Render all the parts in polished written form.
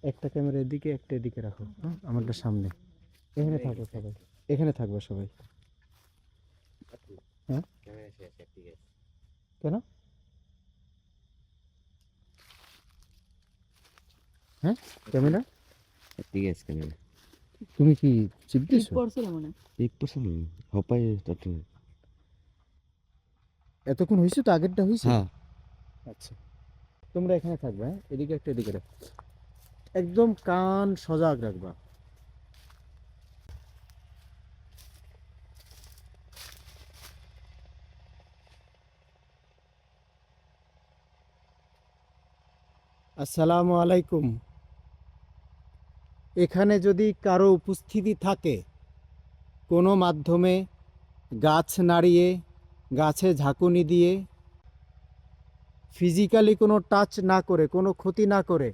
একটা ক্যামেরা এদিকে, একটা এদিকে রাখো, হ্যাঁ আমারটা সামনে। এখানে থাকো সবাই, এখানে থাকবে সবাই। হ্যাঁ কেন? হ্যাঁ ক্যামেরা ঠিক আছে ক্যামেরা তুমি কি চিপ ক্লিপ দিছো? করছিল মনে হয়। ঠিক পছন্দ হপাই তত এতক্ষণ হয়েছে তো, আগেরটা হয়েছে। হ্যাঁ আচ্ছা তোমরা এখানে থাকবে, হ্যাঁ এদিকে একটা এদিকে রাখো, একদম কান সজাগ রাখবা। আসসালামু আলাইকুম। এখানে যদি কারো উপস্থিতি থাকে কোনো মাধ্যমে, গাছ নাড়িয়ে, গাছে ঝাঁকুনি দিয়ে, ফিজিক্যালি কোনো টাচ না করে, কোনো ক্ষতি না করে,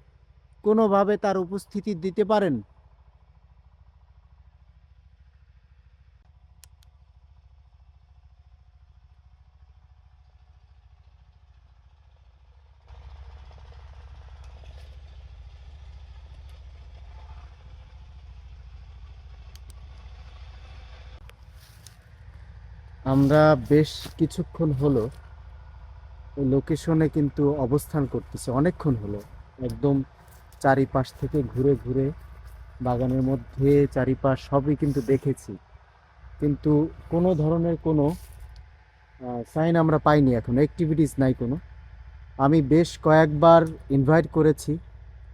কোনোভাবে তার উপস্থিতি দিতে পারেন? আমরা বেশ কিছুক্ষণ হলো এই লোকেশনে কিন্তু অবস্থান করতেছি, অনেকক্ষণ হলো। একদম চারিপাশ থেকে ঘুরে ঘুরে বাগানের মধ্যে চারিপাশ সবই কিন্তু দেখেছি, কিন্তু কোনো ধরনের কোনো সাইন আমরা পাইনি, এখন অ্যাক্টিভিটিস নাই কোনো। আমি বেশ কয়েকবার ইনভাইট করেছি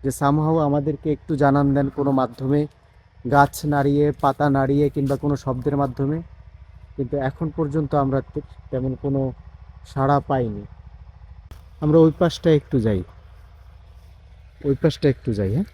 যে সামহাও আমাদেরকে একটু জানান দেন কোনো মাধ্যমে, গাছ নাড়িয়ে, পাতা নাড়িয়ে কিংবা কোনো শব্দের মাধ্যমে, কিন্তু এখন পর্যন্ত আমরা তেমন কোনো সাড়া পাইনি। আমরা ওই পাশটা একটু যাই, ওই পাশটা একটু যাই, হ্যাঁ।